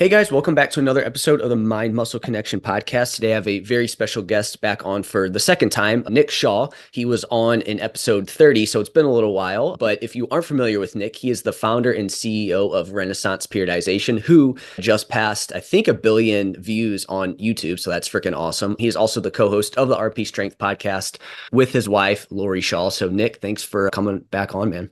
Hey guys, welcome back to another episode of the Mind Muscle Connection podcast. Today I have a very special guest back on for the second time, Nick Shaw. He was on in episode 30, so it's been a little while. But if you aren't familiar with Nick, he is the founder and CEO of Renaissance Periodization, who just passed, I think, 1 billion views on YouTube. So that's freaking awesome. He is also the co-host of the RP Strength podcast with his wife, Lori Shaw. So Nick, thanks for coming back on, man.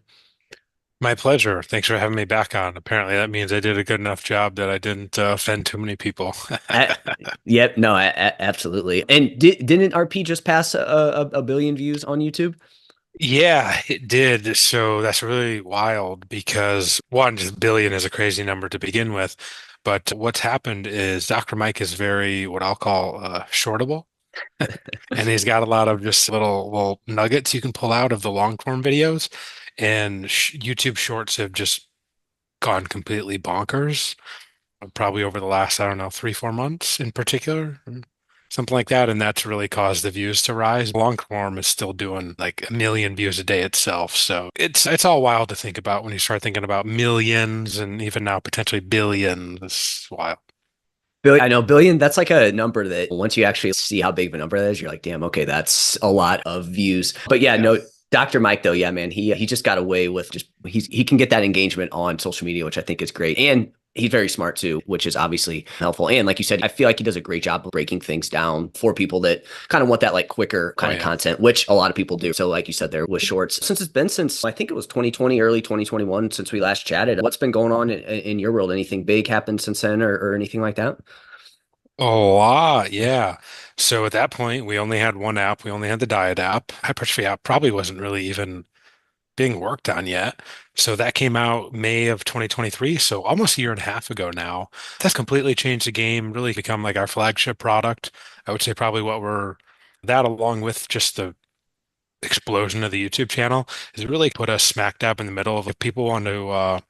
My pleasure. Thanks for having me back on. Apparently, that means I did a good enough job that I didn't offend too many people. Uh, yep, no, absolutely. And didn't RP just pass a billion views on YouTube? Yeah, it did. So that's really wild because one, just billion is a crazy number to begin with. But what's happened is Dr. Mike is very what I'll call shortable. And he's got a lot of just little nuggets you can pull out of the long form videos. And sh YouTube Shorts have just gone completely bonkers. Probably over the last, I don't know, 3, 4 months in particular, something like that. And that's really caused the views to rise. Long form is still doing like 1 million views a day itself. So it's all wild to think about when you start thinking about millions and even now potentially billions. It's wild. Billion, I know billion, that's like a number that once you actually see how big of a number that is, you're like, damn, okay, that's a lot of views. But yeah, Yeah. no, Dr. Mike though, yeah, man, he just got away with just he can get that engagement on social media, which I think is great. And he's very smart too, which is obviously helpful. And like you said, I feel like he does a great job of breaking things down for people that kind of want that like quicker Oh kind of yeah. content, which a lot of people do. So like you said there with shorts, since it's been since I think it was 2020, early 2021 since we last chatted, what's been going on in your world? Anything big happened since then or anything like that? A lot, yeah. So at that point, we only had one app. We only had the diet app. Hypertrophy app probably wasn't really even being worked on yet. So that came out May of 2023, so almost a year and a half ago now. That's completely changed the game, really become like our flagship product. I would say probably what we're that along with just the explosion of the YouTube channel has really put us smack dab in the middle of if people want to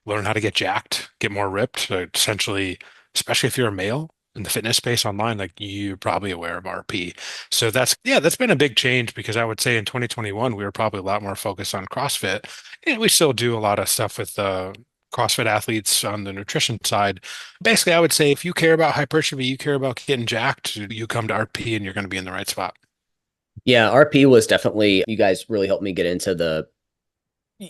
learn how to get jacked, get more ripped, essentially, especially if you're a male in the fitness space online, like you're probably aware of RP. So that's been a big change because I would say in 2021, we were probably a lot more focused on CrossFit. And we still do a lot of stuff with CrossFit athletes on the nutrition side. Basically, I would say if you care about hypertrophy, you care about getting jacked, you come to RP and you're going to be in the right spot. Yeah, RP was definitely, you guys really helped me get into the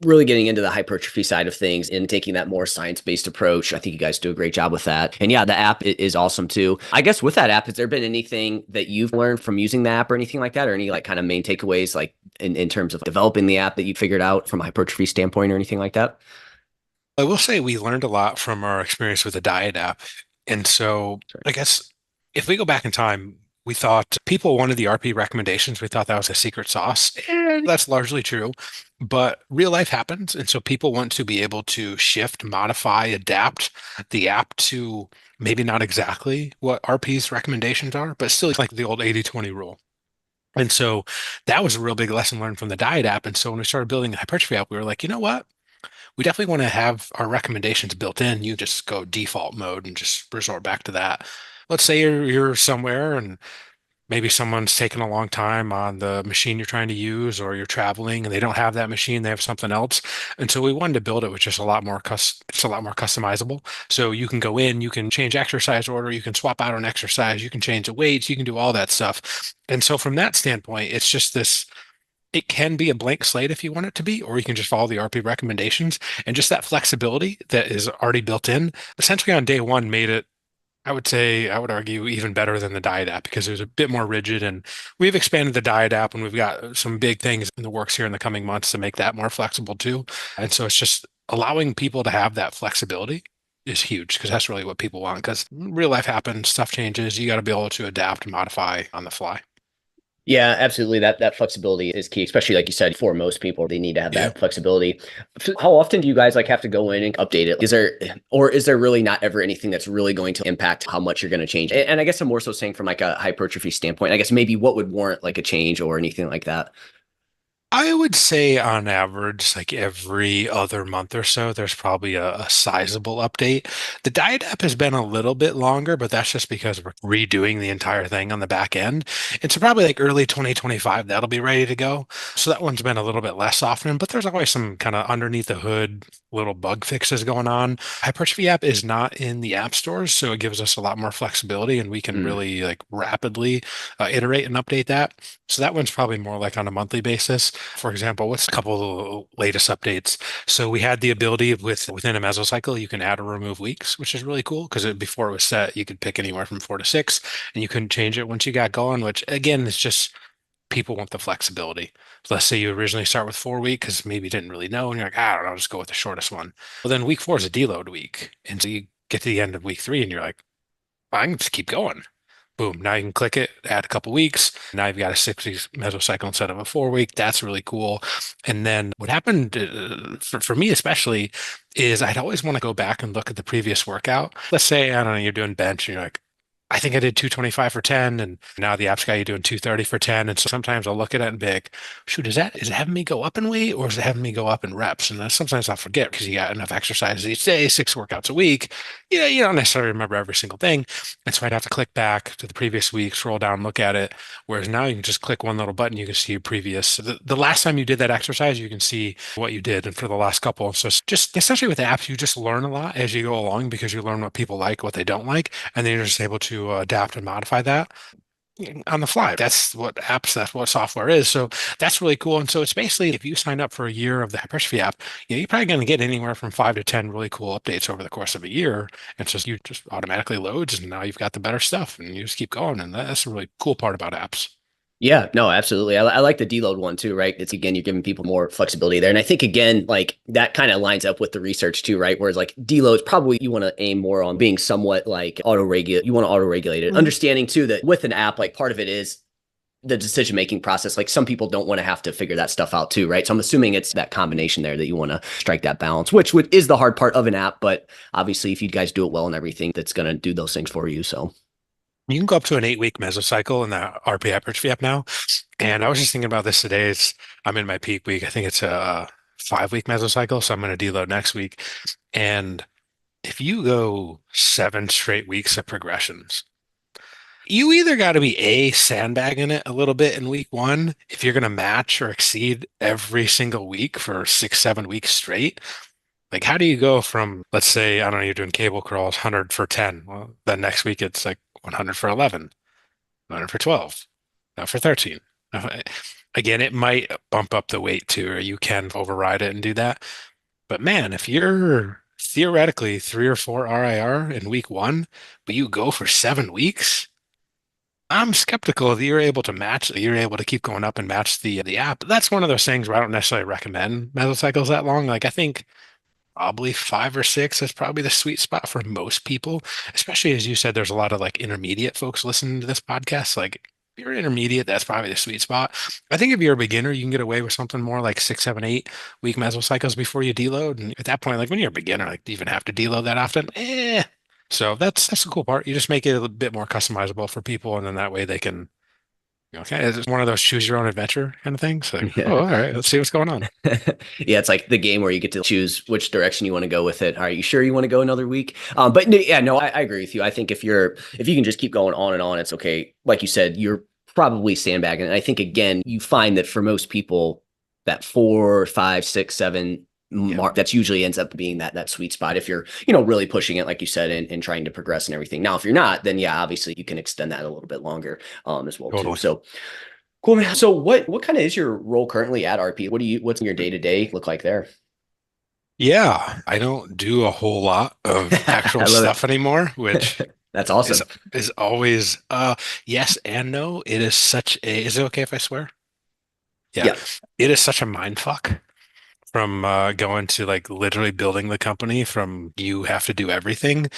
really getting into the hypertrophy side of things and taking that more science-based approach. I think you guys do a great job with that. And yeah, the app is awesome too. I guess with that app, has there been anything that you've learned from using the app or anything like that, or any like kind of main takeaways like in terms of developing the app that you figured out from a hypertrophy standpoint or anything like that? I will say we learned a lot from our experience with the diet app. And so Sorry. I guess if we go back in time, we thought people wanted the RP recommendations. We thought that was a secret sauce. And that's largely true. But real life happens. And so people want to be able to shift, modify, adapt the app to maybe not exactly what RP's recommendations are, but still like the old 80/20 rule. And so that was a real big lesson learned from the diet app. And so when we started building the hypertrophy app, we were like, you know what? We definitely want to have our recommendations built in. You just go default mode and just resort back to that. Let's say you're somewhere and maybe someone's taken a long time on the machine you're trying to use, or you're traveling and they don't have that machine, they have something else. And so we wanted to build it with just a lot more it's a lot more customizable. So you can go in, you can change exercise order, you can swap out an exercise, you can change the weights, you can do all that stuff. And so from that standpoint, it's just this it can be a blank slate if you want it to be, or you can just follow the RP recommendations. And just that flexibility that is already built in, essentially on day one, made it, I would say, I would argue, even better than the diet app because it was a bit more rigid. And we've expanded the diet app and we've got some big things in the works here in the coming months to make that more flexible too. And so it's just allowing people to have that flexibility is huge because that's really what people want. Because real life happens, stuff changes. You got to be able to adapt and modify on the fly. Yeah, absolutely. That flexibility is key, especially like you said, for most people, they need to have Yeah. that flexibility. How often do you guys like have to go in and update it? Is there really not ever anything that's really going to impact how much you're going to change? And I guess I'm more so saying from like a hypertrophy standpoint, I guess maybe what would warrant like a change or anything like that. I would say on average, like every other month or so, there's probably a sizable update. The diet app has been a little bit longer, but that's just because we're redoing the entire thing on the back end. And so probably like early 2025, that'll be ready to go. So that one's been a little bit less often, but there's always some kind of underneath the hood little bug fixes going on. Hypertrophy app is not in the app stores, so it gives us a lot more flexibility and we can Mm, really like rapidly iterate and update that. So that one's probably more like on a monthly basis. For example, what's a couple of the latest updates? So we had the ability within a mesocycle, you can add or remove weeks, which is really cool because before it was set, you could pick anywhere from 4 to 6, and you couldn't change it once you got going. Which again is just people want the flexibility. So let's say you originally start with 4 week because maybe you didn't really know, and you're like, I don't know, I'll just go with the shortest one. Well, then week 4 is a deload week, and so you get to the end of week 3, and you're like, I can just keep going. Boom. Now you can click it, add a couple weeks. Now you've got a 6 week mesocycle instead of a 4 week. That's really cool. And then what happened for me, especially, is I'd always want to go back and look at the previous workout. Let's say, I don't know, you're doing bench and you're like, I think I did 225 for 10, and now the app's got you doing 230 for 10. And so sometimes I'll look at it and be like, shoot, is it having me go up in weight or is it having me go up in reps? And then sometimes I'll forget because you got enough exercises each day, 6 workouts a week. Yeah, you don't necessarily remember every single thing. And so I'd have to click back to the previous week, scroll down, look at it. Whereas now you can just click one little button, you can see your previous. So the last time you did that exercise, you can see what you did and for the last couple. So it's just essentially with apps, you just learn a lot as you go along because you learn what people like, what they don't like, and then you're just able to adapt and modify that on the fly. That's what software is. So that's really cool. And so it's basically if you sign up for a year of the hypertrophy app, you're probably going to get anywhere from 5 to 10 really cool updates over the course of a year. And so you just automatically loads and now you've got the better stuff and you just keep going. And that's a really cool part about apps. yeah, no, absolutely. I like the deload one too, right? It's again, you're giving people more flexibility there. And I think again, like that kind of lines up with the research too, right? Whereas like deloads, probably you want to aim more on being somewhat like auto-regulate. You want to auto-regulate it. Mhm. Understanding too that with an app, like part of it is the decision making process. Like some people don't want to have to figure that stuff out too, right? So I'm assuming it's that combination there that you want to strike that balance, which is the hard part of an app. But obviously, if you guys do it well and everything, that's going to do those things for you. So You can go up to an 8 week mesocycle in the RP hypertrophy app now. And I was just thinking about this today. I'm in my peak week. I think it's a 5 week mesocycle. So I'm going to deload next week. And if you go 7 straight weeks of progressions, you either got to be sandbagging it a little bit in week 1 if you're going to match or exceed every single week for 6, 7 weeks straight. Like, how do you go from, let's say, I don't know, you're doing cable crawls 100 for 10. Well, then next week it's like 100 for 11, 100 for 12, not for 13. Uh, Again, it might bump up the weight too, or you can override it and do that. But man, if you're theoretically 3 or 4 RIR in week 1, but you go for 7 weeks, I'm skeptical that you're able to match, that you're able to keep going up and match the app. That's one of those things where I don't necessarily recommend mesocycles that long. Like I think probably 5 or 6 is probably the sweet spot for most people, especially as you said, there's a lot of like intermediate folks listening to this podcast. Like if you're intermediate, that's probably the sweet spot. I think if you're a beginner, you can get away with something more like 6, 7, 8 week mesocycles before you deload. And at that point, like when you're a beginner, like do you even have to deload that often? So that's the cool part. You just make it a little bit more customizable for people, and then that way they can, okay, it's one of those choose your own adventure kind of things. Like, yeah. oh, all right, let's see what's going on. Yeah, it's like the game where you get to choose which direction you want to go with it. Are you sure you want to go another week? But yeah, no, I agree with you. I think if you can just keep going on and on, it's okay. Like you said, you're probably sandbagging. And I think again, you find that for most people, that 4, 5, 6, 7 Yeah, mark, that's usually ends up being that sweet spot if you're, really pushing it, like you said, and trying to progress and everything. Now, if you're not, then yeah, obviously you can extend that a little bit longer as well too. totally. So cool, man. So what kind of is your role currently at RP? What's your day-to-day look like there? Yeah, I don't do a whole lot of actual I love stuff anymore, which it. That's is awesome. is always yes and no. It is such a, is it okay if I swear? Yeah. Yeah. It is such a mind fuck from going to like literally building the company from you have to do everything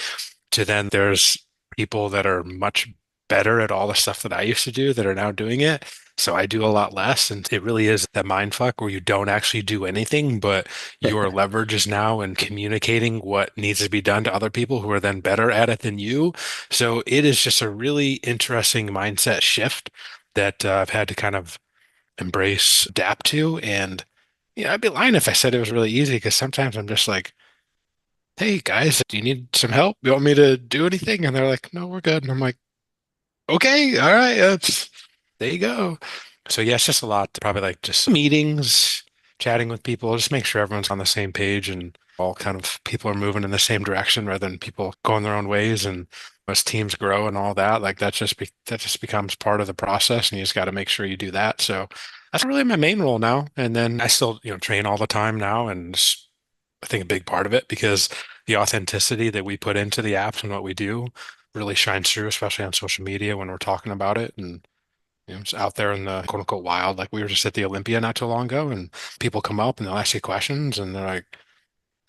to then there's people that are much better at all the stuff that I used to do that are now doing it. So I do a lot less. And it really is that mind fuck where you don't actually do anything, but your leverage is now in communicating what needs to be done to other people who are then better at it than you. So it is just a really interesting mindset shift that I've had to kind of embrace, adapt to. And yeah, I'd be lying if I said it was really easy because sometimes I'm just like, hey guys, do you need some help? You want me to do anything? And they're like, no, we're good. And I'm like, okay, all right, there you go. So yeah, it's just a lot, probably like just meetings, chatting with people, just make sure everyone's on the same page and all kind of people are moving in the same direction rather than people going their own ways. And as teams grow and all that, like that just becomes part of the process, and you just got to make sure you do that. So that's really my main role now. And then I still, train all the time now, and I think a big part of it because the authenticity that we put into the apps and what we do really shines through, especially on social media when we're talking about it. And it's out there in the quote unquote wild. Like we were just at the Olympia not too long ago, and people come up and they'll ask you questions, and they're like,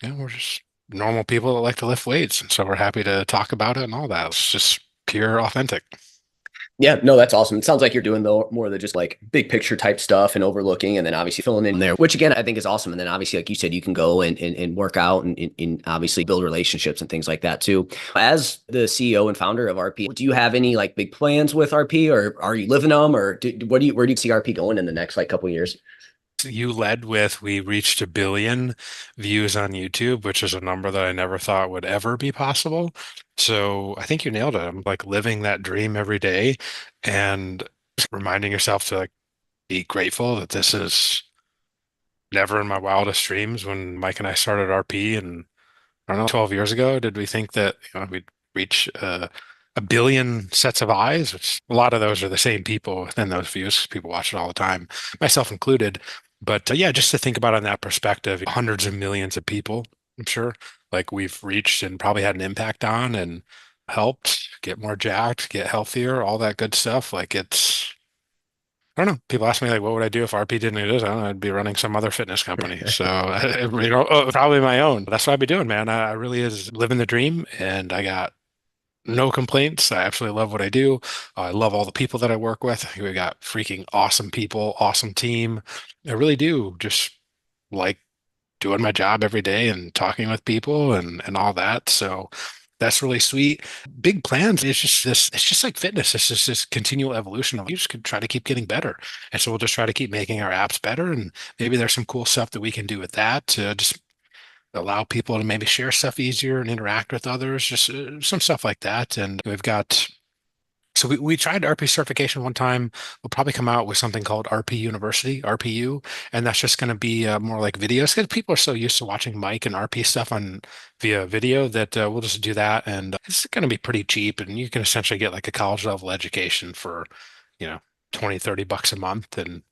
"Yeah, we're just normal people that like to lift weights, and so we're happy to talk about it and all that." It's just pure authentic. Yeah, no, that's awesome. It sounds like you're doing the more of the just like big picture type stuff and overlooking and then obviously filling in there, which again, I think is awesome. And then obviously, like you said, you can go and work out and obviously build relationships and things like that too. As the CEO and founder of RP, do you have any like big plans with RP or are you living them or where do you see RP going in the next like couple of years? You led with we reached 1 billion views on YouTube, which is a number that I never thought would ever be possible. So I think you nailed it. I'm like living that dream every day and just reminding yourself to like be grateful that this is never in my wildest dreams when Mike and I started RP and I don't know, 12 years ago, did we think that we'd reach 1 billion sets of eyes, which a lot of those are the same people within those views. People watch it all the time, myself included. But yeah, just to think about it in that perspective, hundreds of millions of people, I'm sure, like we've reached and probably had an impact on and helped get more jacked, get healthier, all that good stuff. Like I don't know. People ask me like, what would I do if RP didn't exist? I don't know. I'd be running some other fitness company. So, probably my own. That's what I'd be doing, man. I really is living the dream, and I got no complaints. I absolutely love what I do. I love all the people that I work with. We got freaking awesome people, awesome team. I really do just like doing my job every day and talking with people and all that. So that's really sweet. Big plans. It's just like fitness. It's just this continual evolution of you just could try to keep getting better. And so we'll just try to keep making our apps better. And maybe there's some cool stuff that we can do with that to just allow people to maybe share stuff easier and interact with others, just some stuff like that. And we've got so we tried RP certification one time. We'll probably come out with something called RP University, RPU, and that's just going to be more like videos because people are so used to watching Mike and RP stuff on via video that we'll just do that, and it's going to be pretty cheap, and you can essentially get like a college level education for, you know, 20, $30 a month, and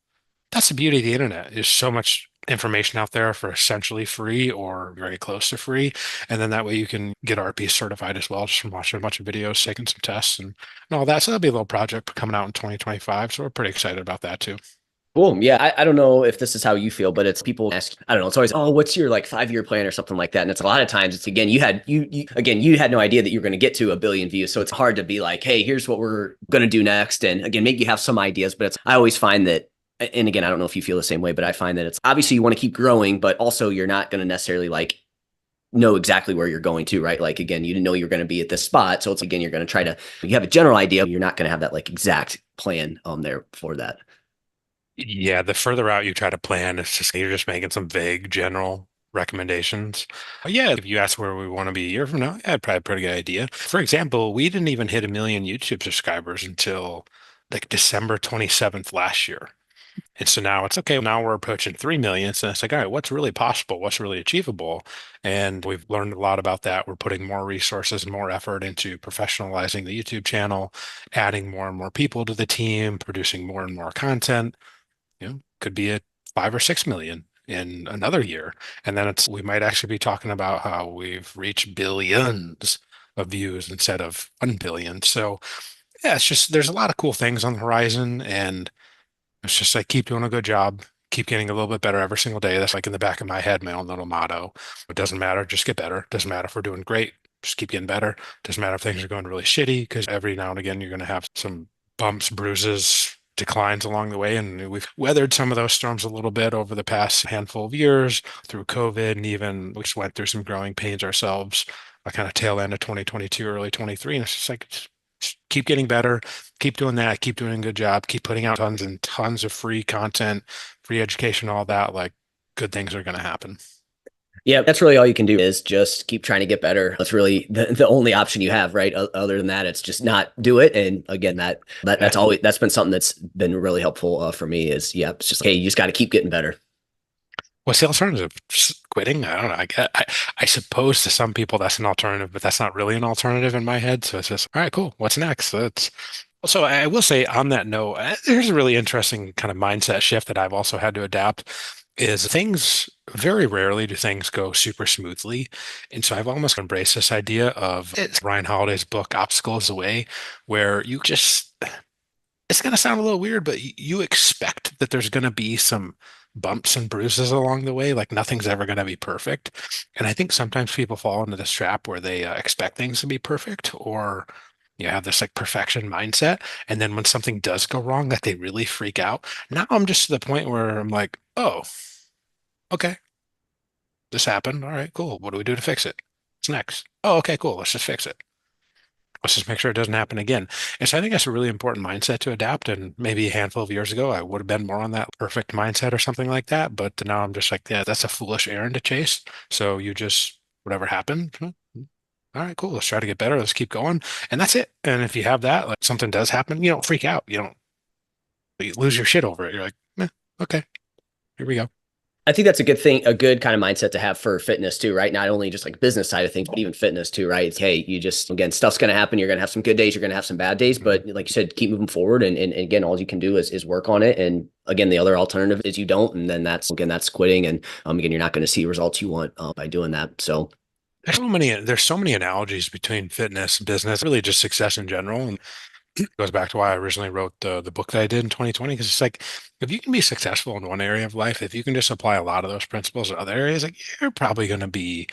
that's the beauty of the internet. There's so much information out there for essentially free or very close to free. And then that way you can get RP certified as well, just from watching a bunch of videos, taking some tests and all that. So that'll be a little project coming out in 2025. So we're pretty excited about that too. Cool. Yeah, I don't know if this is how you feel, but it's people ask, I don't know, it's always, oh, what's your like 5 year plan or something like that. And it's a lot of times it's again, you had no idea that you were going to get to 1 billion views. So it's hard to be like, hey, here's what we're going to do next. And again, maybe you have some ideas, but I always find that, and again, I don't know if you feel the same way, but I find that it's obviously you want to keep growing, but also you're not going to necessarily like know exactly where you're going to, right? Like again, you didn't know you were going to be at this spot. So it's again, you're going to try to, you have a general idea. You're not going to have that like exact plan there for that. Yeah, the further out you try to plan, it's just you're just making some vague general recommendations. But yeah, if you ask where we want to be a year from now, yeah, probably a pretty good idea. For example, we didn't even hit 1 million YouTube subscribers until like December 27th last year. And so now it's okay. Now we're approaching 3 million. So it's like, all right, what's really possible? What's really achievable? And we've learned a lot about that. We're putting more resources, more effort into professionalizing the YouTube channel, adding more and more people to the team, producing more and more content. Could be at 5 or 6 million in another year. And then we might actually be talking about how we've reached billions of views instead of 1 billion. So yeah, it's just there's a lot of cool things on the horizon, and it's just like keep doing a good job, keep getting a little bit better every single day. That's like in the back of my head, my own little motto. It doesn't matter, just get better. Doesn't matter if we're doing great, just keep getting better. Doesn't matter if things are going really shitty, because every now and again you're going to have some bumps, bruises, declines along the way. And we've weathered some of those storms a little bit over the past handful of years through COVID, and even we just went through some growing pains ourselves, a kind of tail end of 2022, early 23. And it's just like, keep getting better, keep doing that, keep doing a good job, keep putting out tons and tons of free content, free education, all that, like good things are going to happen. Yeah, that's really all you can do is just keep trying to get better. That's really the only option you have, right? Other than that, it's just not do it. And again, Yeah. that's been something that's been really helpful for me is yeah, it's just, hey, you just got to keep getting better. What's the alternative? Just quitting? I don't know. I suppose to some people that's an alternative, but that's not really an alternative in my head. So it's just, all right, cool. What's next? That's so I will say on that note, there's a really interesting kind of mindset shift that I've also had to adapt is things very rarely do things go super smoothly. And so I've almost embraced this idea of it's Ryan Holiday's book, Obstacle is the Way, where you just it's going to sound a little weird, but you expect that there's going to be some bumps and bruises along the way. Like nothing's ever going to be perfect. And I think sometimes people fall into this trap where they expect things to be perfect or you have this like perfection mindset. And then when something does go wrong, that they really freak out. Now I'm just to the point where I'm like, oh, okay, this happened. All right, cool. What do we do to fix it? What's next? Oh, okay, cool. Let's just fix it. Let's just make sure it doesn't happen again. And so I think that's a really important mindset to adapt. And maybe a handful of years ago, I would have been more on that perfect mindset or something like that. But now I'm just like, yeah, that's a foolish errand to chase. So you just, whatever happened, all right, cool. Let's try to get better. Let's keep going. And that's it. And if you have that, like something does happen, you don't freak out. You lose your shit over it. You're like, okay, here we go. I think that's a good thing, a good kind of mindset to have for fitness too, right? Not only just like business side of things, but even fitness too, right? It's, hey, you just, again, stuff's going to happen. You're going to have some good days. You're going to have some bad days, Mhm. but like you said, keep moving forward. And again, all you can do is work on it. And again, the other alternative is you don't. And then that's quitting. And again, you're not going to see results you want by doing that. So There's so many analogies between fitness, business, really just success in general. And it goes back to why I originally wrote the book that I did in 2020, because it's like if you can be successful in one area of life, if you can just apply a lot of those principles in other areas, like you're probably going to be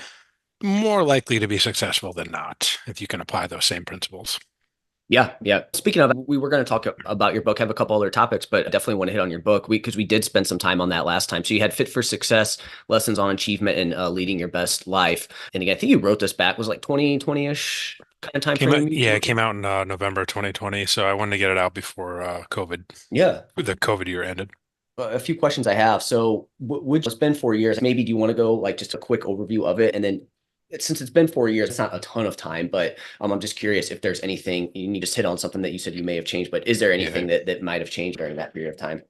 more likely to be successful than not if you can apply those same principles. yeah, yeah. Speaking of, we were going to talk about your book, have a couple other topics, but I definitely want to hit on your book because we did spend some time on that last time. So you had Fit for Success, Lessons on Achievement and Leading Your Best Life. And again, I think you wrote this back, was like 2020-ish kind of time Came out, frame you yeah, it wrote came it? out in November 2020, so I wanted to get it out before COVID, Yeah. the COVID year ended. A few questions I have. So, would it's been 4 years? Maybe do you want to go like just a quick overview of it, and then since it's been 4 years, it's not a ton of time, but I'm just curious if there's anything you just hit on something that you said you may have changed, but is there Yeah. anything that might have changed during that period of time?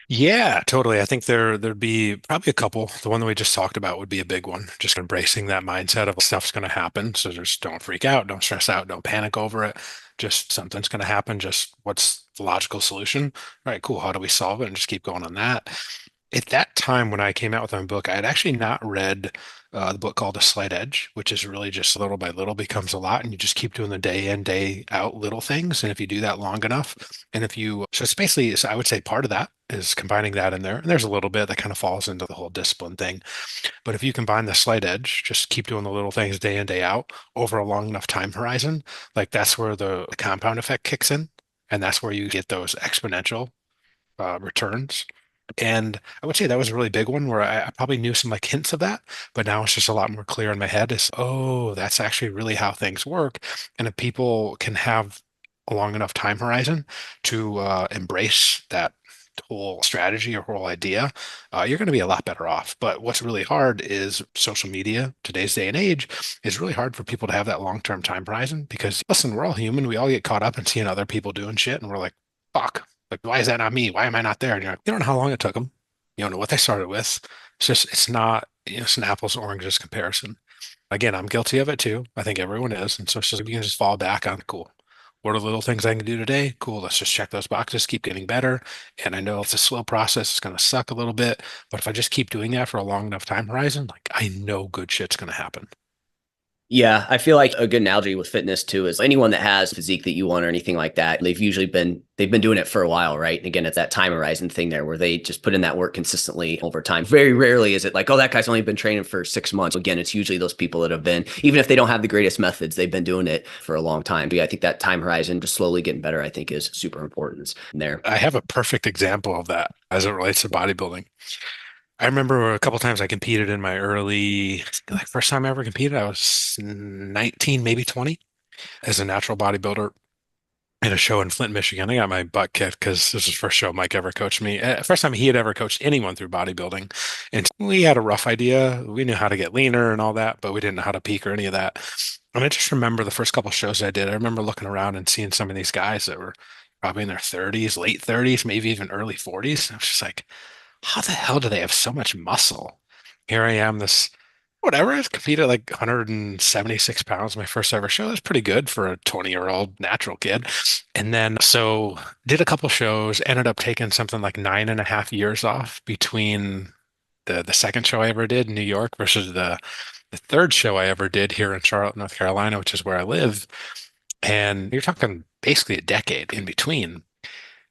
Yeah, totally. I think there'd be probably a couple. The one that we just talked about would be a big one. Just embracing that mindset of stuff's going to happen. So just don't freak out, don't stress out, don't panic over it. Just something's going to happen. Just what's the logical solution? All right, cool. How do we solve it? And just keep going on that. At that time when I came out with my book, I had actually not read the book called The Slight Edge, which is really just little by little becomes a lot, and you just keep doing the day in, day out little things. And if you do that long enough, and if you, so it's basically, so I would say part of that is combining that in there. And there's a little bit that kind of falls into the whole discipline thing. But if you combine the slight edge, just keep doing the little things day in, day out over a long enough time horizon, like that's where the compound effect kicks in. And that's where you get those exponential returns. And I would say that was a really big one where I probably knew some like hints of that, but now it's just a lot more clear in my head is, oh, that's actually really how things work. And if people can have a long enough time horizon to embrace that whole strategy or whole idea, you're going to be a lot better off. But what's really hard is social media, today's day and age, is really hard for people to have that long-term time horizon because listen, we're all human. We all get caught up in seeing other people doing shit and we're like, fuck, like, why is that not me? Why am I not there? And you're like, you don't know how long it took them. You don't know what they started with. It's just, it's not, it's an apples to oranges comparison. Again, I'm guilty of it too. I think everyone is. And so it's just, you can just fall back on, cool. What are the little things I can do today? Cool. Let's just check those boxes, keep getting better. And I know it's a slow process. It's going to suck a little bit. But if I just keep doing that for a long enough time horizon, like I know good shit's going to happen. Yeah, I feel like a good analogy with fitness too is anyone that has physique that you want or anything like that, they've been doing it for a while, right? And again, it's that time horizon thing there where they just put in that work consistently over time. Very rarely is it like, oh, that guy's only been training for 6 months. Again, it's usually those people that have been, even if they don't have the greatest methods, they've been doing it for a long time. But yeah, I think that time horizon, just slowly getting better, I think is super important there. I have a perfect example of that as it relates to bodybuilding. I remember a couple times I competed in my early, like first time I ever competed, I was 19, maybe 20 as a natural bodybuilder. at a show in Flint, Michigan. I got my butt kicked because this was the first show Mike ever coached me. First time he had ever coached anyone through bodybuilding. And we had a rough idea. We knew how to get leaner and all that, but we didn't know how to peak or any of that. And I just remember the first couple shows I did, I remember looking around and seeing some of these guys that were probably in their 30s, late 30s, maybe even early 40s. And I was just like, how the hell do they have so much muscle? Here I am, this whatever. I competed at like 176 pounds my first ever show. That's pretty good for a 20-year-old natural kid. And then so did a couple shows, ended up taking something like 9.5 years off between the second show I ever did in New York versus the third show I ever did here in Charlotte, North Carolina, which is where I live. And you're talking basically a decade in between.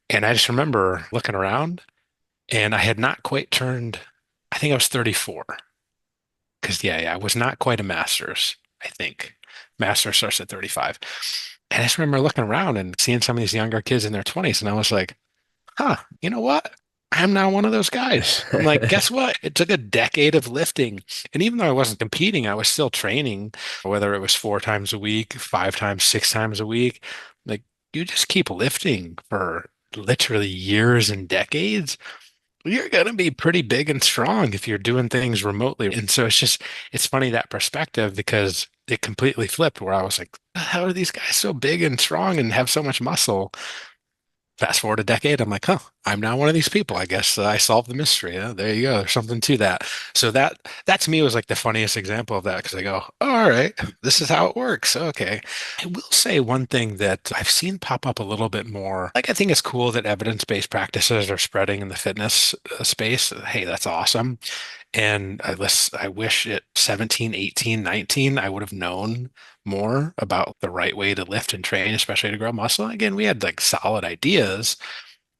And I just remember looking around and I had not quite turned, I think I was 34. Because, yeah, I was not quite a master's, I think. Master starts at 35. And I just remember looking around and seeing some of these younger kids in their 20s. And I was like, huh, you know what? I'm now one of those guys. I'm like, guess what? It took a decade of lifting. And even though I wasn't competing, I was still training, whether it was 4 times a week, 5 times, 6 times a week. Like, you just keep lifting for literally years and decades, you're going to be pretty big and strong if you're doing things remotely. And so it's funny that perspective because it completely flipped where I was like, how are these guys so big and strong and have so much muscle? Fast forward a decade, I'm like, huh, I'm now one of these people. I guess I solved the mystery. There you go. There's something to that. So that to me was like the funniest example of that because I go, all right, this is how it works. Okay. I will say one thing that I've seen pop up a little bit more. Like I think it's cool that evidence-based practices are spreading in the fitness space. Hey, that's awesome. And I wish at 17, 18, 19, I would have known more about the right way to lift and train, especially to grow muscle. Again, we had like solid ideas.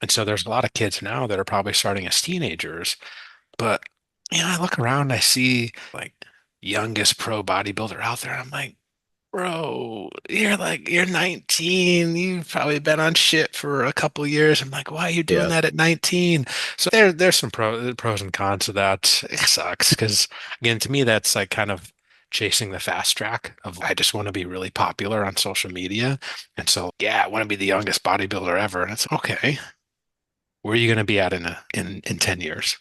And so there's a lot of kids now that are probably starting as teenagers. But, I look around, I see like youngest pro bodybuilder out there. I'm like, bro, you're 19. You've probably been on shit for a couple years. I'm like, why are you doing Yeah. that at 19? So there's some pros and cons to that. It sucks because again, to me, that's like kind of chasing the fast track of I just want to be really popular on social media. And so, yeah, I want to be the youngest bodybuilder ever. And it's okay. Where are you going to be at in 10 years?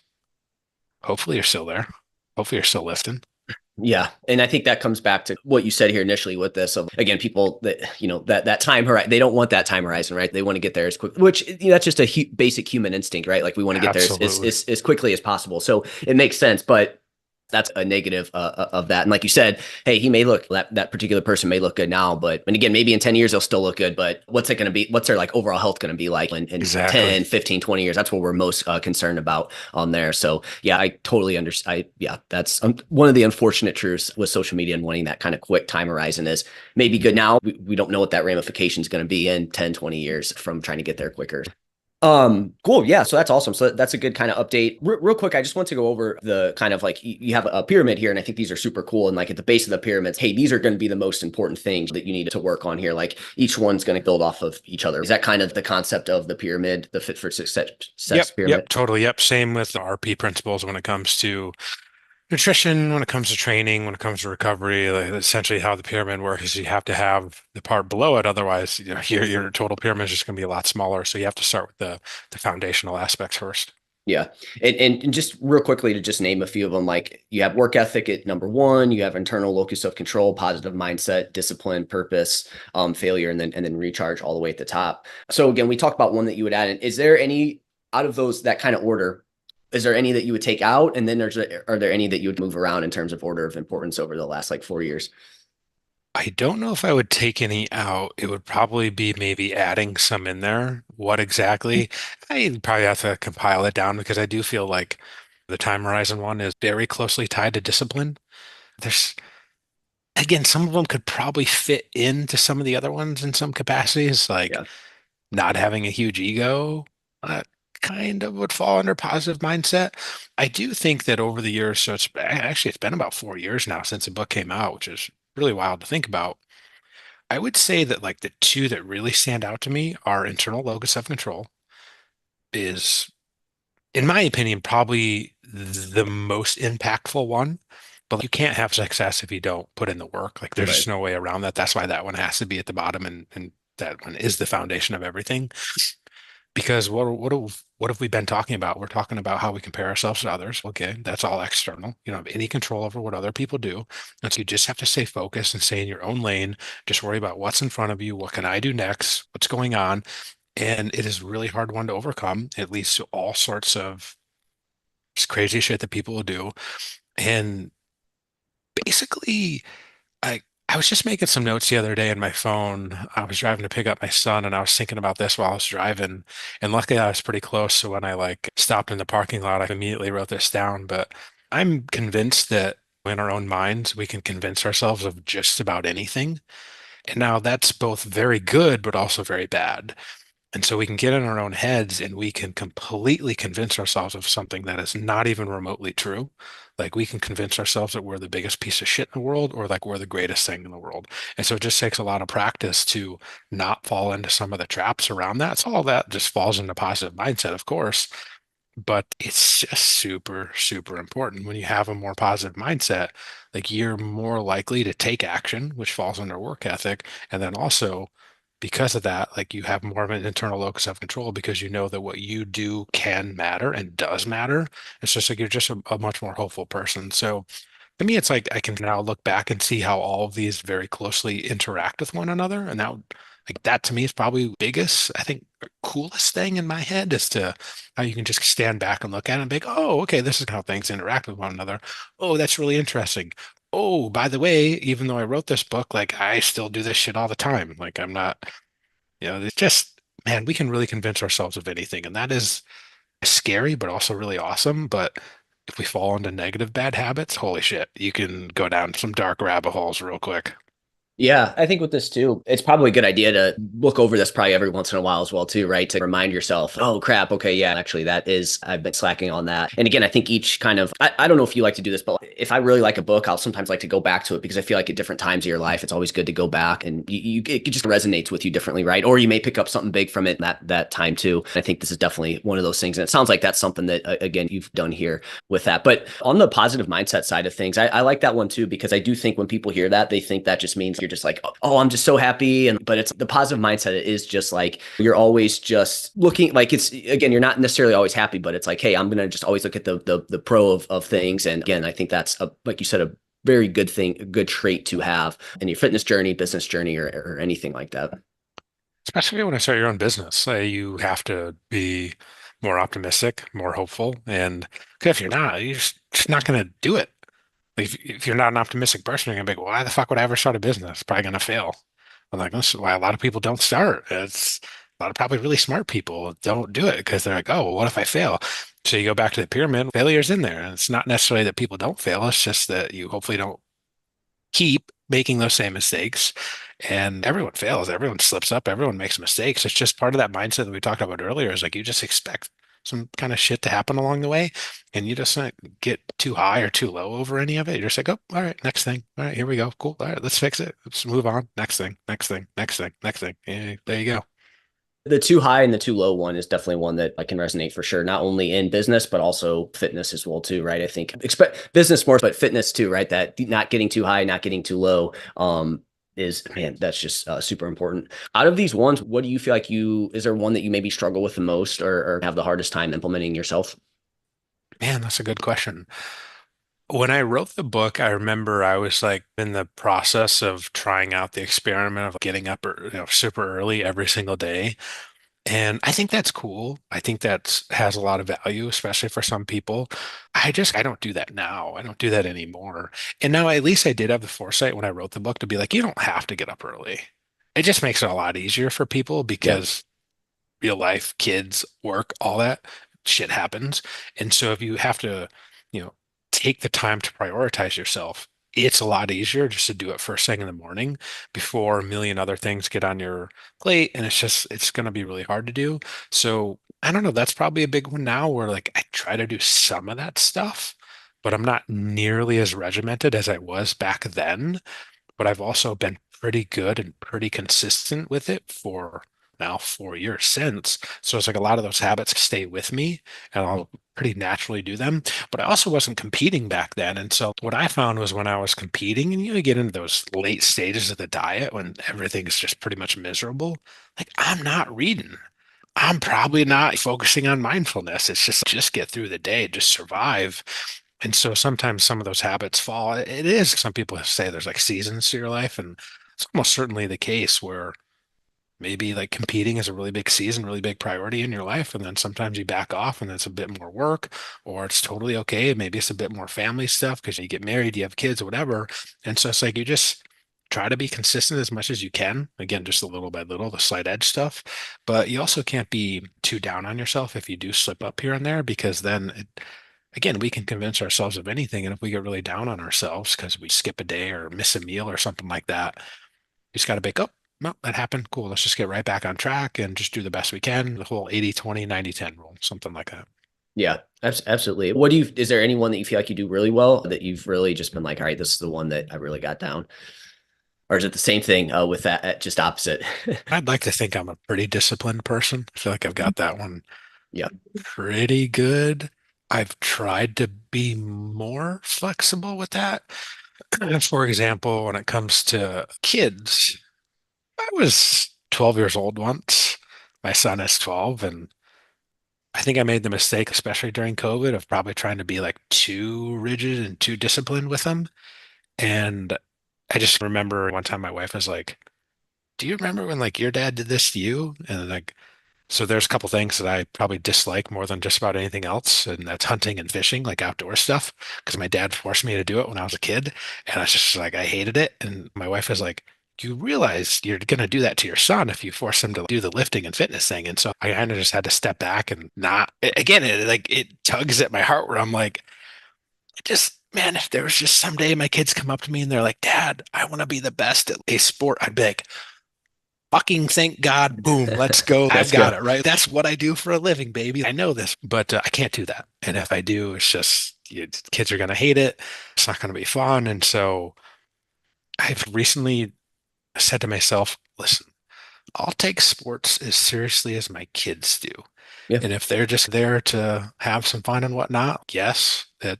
Hopefully you're still there. Hopefully you're still lifting. Yeah. And I think that comes back to what you said here initially with this of again, people that, that time horizon, they don't want that time horizon, right? They want to get there as quick, which that's just a basic human instinct, right? Like we want to get there Absolutely. as quickly as possible. So it makes sense, but that's a negative of that. And like you said, hey, that particular person may look good now, but, and again, maybe in 10 years, they'll still look good, but what's it going to be? What's their like overall health going to be like in Exactly. 10, 15, 20 years? That's what we're most concerned about on there. So yeah, I totally understand. Yeah, that's one of the unfortunate truths with social media and wanting that kind of quick time horizon is maybe good now. We don't know what that ramification is going to be in 10, 20 years from trying to get there quicker. Cool. Yeah. So that's awesome. So that's a good kind of update. Real quick, I just want to go over the kind of like you have a pyramid here, and I think these are super cool. And like at the base of the pyramids, hey, these are going to be the most important things that you need to work on here. Like each one's going to build off of each other. Is that kind of the concept of the pyramid, the fit for success Yep, pyramid? totally. Yep. Same with the RP principles when it comes to nutrition, when it comes to training, when it comes to recovery. Like essentially how the pyramid works is you have to have the part below it. Otherwise, your total pyramid is just going to be a lot smaller. So you have to start with the foundational aspects first. Yeah. And just real quickly to just name a few of them, like you have work ethic at number one, you have internal locus of control, positive mindset, discipline, purpose, failure, and then recharge all the way at the top. So again, we talked about one that you would add in. Is there any out of those that kind of order? Is there any that you would take out? And then are there any that you would move around in terms of order of importance over the last like 4 years? I don't know if I would take any out. It would probably be maybe adding some in there. What exactly? I probably have to compile it down because I do feel like the time horizon one is very closely tied to discipline. There's again, some of them could probably fit into some of the other ones in some capacities, like Yeah. not having a huge ego. Kind of would fall under positive mindset. I do think that over the years, so it's been about 4 years now since the book came out, which is really wild to think about. I would say that like the two that really stand out to me are internal locus of control is, in my opinion, probably the most impactful one. But you can't have success if you don't put in the work. Like there's Right. just no way around that. That's why that one has to be at the bottom and that one is the foundation of everything. Because what have we been talking about? We're talking about how we compare ourselves to others. Okay, that's all external. You don't have any control over what other people do. And so you just have to stay focused and stay in your own lane. Just worry about what's in front of you. What can I do next? What's going on? And it is a really hard one to overcome. It leads to all sorts of just crazy shit that people will do. And basically, I I was just making some notes the other day in my phone. I was driving to pick up my son, and I was thinking about this while I was driving. And luckily, I was pretty close. So when I like stopped in the parking lot, I immediately wrote this down. But I'm convinced that in our own minds, we can convince ourselves of just about anything. And now that's both very good, but also very bad. And so we can get in our own heads and we can completely convince ourselves of something that is not even remotely true. Like we can convince ourselves that we're the biggest piece of shit in the world or like we're the greatest thing in the world. And so it just takes a lot of practice to not fall into some of the traps around that. So all that just falls into positive mindset, of course. But it's just super, super important when you have a more positive mindset, like you're more likely to take action, which falls under work ethic. And then also, because of that, like you have more of an internal locus of control because you know that what you do can matter and does matter. It's just like you're just a much more hopeful person. So to me, it's like I can now look back and see how all of these very closely interact with one another. And like that to me is probably the biggest, I think, coolest thing in my head as to how you can just stand back and look at it and be like, oh, okay, this is how things interact with one another. Oh, that's really interesting. Oh, by the way, even though I wrote this book, like I still do this shit all the time. Like I'm not, it's just, man, we can really convince ourselves of anything. And that is scary, but also really awesome. But if we fall into negative bad habits, holy shit, you can go down some dark rabbit holes real quick. Yeah, I think with this too, it's probably a good idea to look over this probably every once in a while as well too, right? To remind yourself, oh crap, okay, yeah, actually that is I've been slacking on that. And again, I think each kind of I don't know if you like to do this, but if I really like a book, I'll sometimes like to go back to it because I feel like at different times of your life, it's always good to go back and it just resonates with you differently, right? Or you may pick up something big from it that time too. I think this is definitely one of those things. And it sounds like that's something that again you've done here with that. But on the positive mindset side of things, I like that one too, because I do think when people hear that, they think that just means you're just like, oh, I'm just so happy. But it's the positive mindset. It is just like you're always just looking like it's again, you're not necessarily always happy, but it's like, hey, I'm gonna just always look at the pro of things. And again, I think that's like you said, a very good thing, a good trait to have in your fitness journey, business journey, or anything like that. Especially when I start your own business, you have to be more optimistic, more hopeful. And 'cause if you're not, you're just not going to do it. Like, if you're not an optimistic person, you're going to be like, why the fuck would I ever start a business? It's probably going to fail. I'm like, this is why a lot of people don't start. It's a lot of probably really smart people don't do it because they're like, oh, well, what if I fail? So you go back to the pyramid, failure's in there. And it's not necessarily that people don't fail. It's just that you hopefully don't keep making those same mistakes. And everyone fails, everyone slips up, everyone makes mistakes. It's just part of that mindset that we talked about earlier is like you just expect some kind of shit to happen along the way and you just not get too high or too low over any of it. You're just like, oh, all right, next thing. All right, here we go. Cool. All right, let's fix it. Let's move on. Next thing, next thing, next thing, next thing. Yeah, there you go. The too high and the too low one is definitely one that I can resonate for sure, not only in business, but also fitness as well, too, right? I think expect business more, but fitness too, right? That not getting too high, not getting too low. Is man, that's just super important. Out of these ones, what do you feel like is there one that you maybe struggle with the most or have the hardest time implementing yourself? Man, that's a good question. When I wrote the book, I remember I was like in the process of trying out the experiment of getting up, super early every single day. And I think that's cool. I think that has a lot of value, especially for some people. I don't do that now. I don't do that anymore. And now at least I did have the foresight when I wrote the book to be like, you don't have to get up early. It just makes it a lot easier for people Yeah. because real life, kids, work, all that shit happens. And so if you have to, you know, take the time to prioritize yourself, it's a lot easier just to do it first thing in the morning before a million other things get on your plate. And it's going to be really hard to do. So I don't know. That's probably a big one now where like I try to do some of that stuff, but I'm not nearly as regimented as I was back then. But I've also been pretty good and pretty consistent with it for now 4 years since. So it's like a lot of those habits stay with me and I'll pretty naturally do them. But I also wasn't competing back then. And so what I found was when I was competing and you get into those late stages of the diet when everything's just pretty much miserable, like I'm not reading. I'm probably not focusing on mindfulness. It's just get through the day, just survive. And so sometimes some of those habits fall. It is, some people say there's like seasons to your life, and it's almost certainly the case where maybe like competing is a really big season, really big priority in your life. And then sometimes you back off and it's a bit more work, or it's totally okay. Maybe it's a bit more family stuff because you get married, you have kids, whatever. And so it's like you just try to be consistent as much as you can. Again, just a little by little, the slight edge stuff. But you also can't be too down on yourself if you do slip up here and there, because then again, we can convince ourselves of anything. And if we get really down on ourselves because we skip a day or miss a meal or something like that, you just got to pick up. No, that happened. Cool. Let's just get right back on track and just do the best we can. The whole 80-20-90-10 rule, something like that. Yeah, absolutely. What do you, is there anyone that you feel like you do really well that you've really just been like, all right, this is the one that I really got down? Or is it the same thing with that, just opposite? I'd like to think I'm a pretty disciplined person. I feel like I've got that one Yeah. pretty good. I've tried to be more flexible with that. For example, when it comes to kids, I was 12 years old once. My son is 12, and I think I made the mistake, especially during COVID, of probably trying to be like too rigid and too disciplined with them. And I just remember one time my wife was like, "Do you remember when like your dad did this to you?" And like, so there's a couple things that I probably dislike more than just about anything else, and that's hunting and fishing, like outdoor stuff, because my dad forced me to do it when I was a kid, and I was just like, I hated it. And my wife was like, you realize you're going to do that to your son if you force him to do the lifting and fitness thing. And so I kind of just had to step back and not, again, it tugs at my heart where I'm like, just, man, if there was just someday my kids come up to me and they're like, Dad, I want to be the best at a sport, I'd be like, fucking thank God, boom, let's go. I've Let's got go. it, right? That's what I do for a living, baby. I know this, but I can't do that. And if I do, it's just kids are going to hate it. It's not going to be fun. And so I've recently said to myself, listen, I'll take sports as seriously as my kids do. Yeah. And if they're just there to have some fun and whatnot, yes, it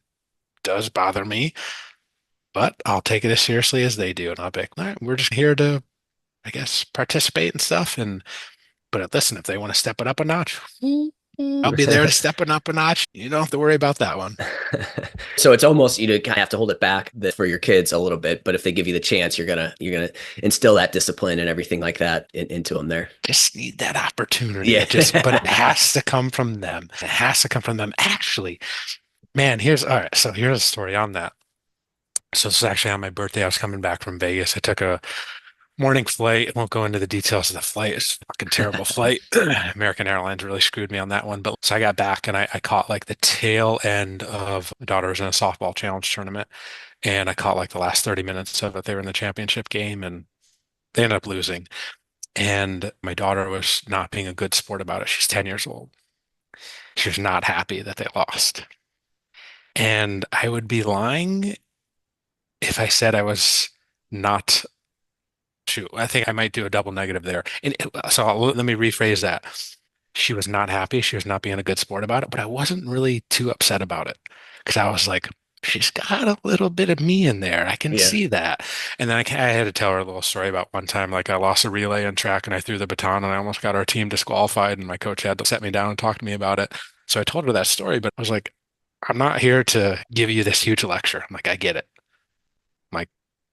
does bother me, but I'll take it as seriously as they do. And I'll be like, all right, we're just here to, I guess, participate and stuff. And but listen, if they want to step it up a notch, I'll be there to step it up a notch. You don't have to worry about that one. So it's almost you kind of have to hold it back for your kids a little bit, but if they give you the chance, you're gonna instill that discipline and everything like that into them there. Just need that opportunity. Yeah. But it has to come from them. It has to come from them. Actually, man, all right. So here's a story on that. So this is actually on my birthday. I was coming back from Vegas. I took a morning flight. I won't go into the details of the flight. It's a fucking terrible flight. American Airlines really screwed me on that one. But so I got back and I caught like the tail end of my daughter was in a softball challenge tournament. And I caught like the last 30 minutes of it. They were in the championship game and they ended up losing. And my daughter was not being a good sport about it. She's 10 years old. She was not happy that they lost. And I would be lying if I said I was not. Shoot, I think I might do a double negative there. And so let me rephrase that. She was not happy. She was not being a good sport about it, but I wasn't really too upset about it because I was like, she's got a little bit of me in there. I can Yeah. see that. And then I had to tell her a little story about one time, like I lost a relay on track and I threw the baton and I almost got our team disqualified and my coach had to set me down and talk to me about it. So I told her that story, but I was like, I'm not here to give you this huge lecture. I'm like, I get it. I'm like,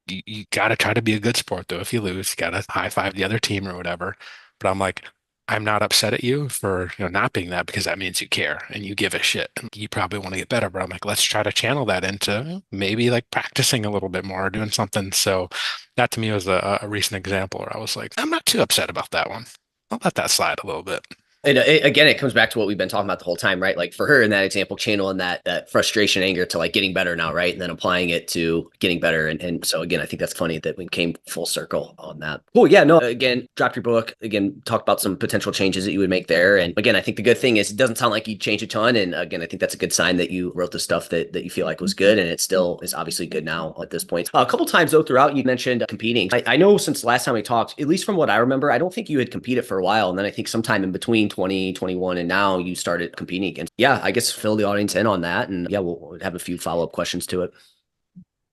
you got to try to be a good sport though. If you lose, you got to high five the other team or whatever. But I'm like, I'm not upset at you for, not being that because that means you care and you give a shit. And you probably want to get better. But I'm like, let's try to channel that into maybe like practicing a little bit more or doing something. So that to me was a recent example where I was like, I'm not too upset about that one. I'll let that slide a little bit. And again, it comes back to what we've been talking about the whole time, right? Like for her in that example, channeling that frustration, anger to like getting better now, right? And then applying it to getting better. And so again, I think that's funny that we came full circle on that. Cool. Yeah. No. Again, drop your book. Again, talk about some potential changes that you would make there. And again, I think the good thing is it doesn't sound like you changed a ton. And again, I think that's a good sign that you wrote the stuff that you feel like was good, and it still is obviously good now at this point. A couple times though throughout, you mentioned competing. I know since last time we talked, at least from what I remember, I don't think you had competed for a while, and then I think sometime in between 2021 and now you started competing against. Yeah, I guess fill the audience in on that, and yeah, we'll have a few follow-up questions to it.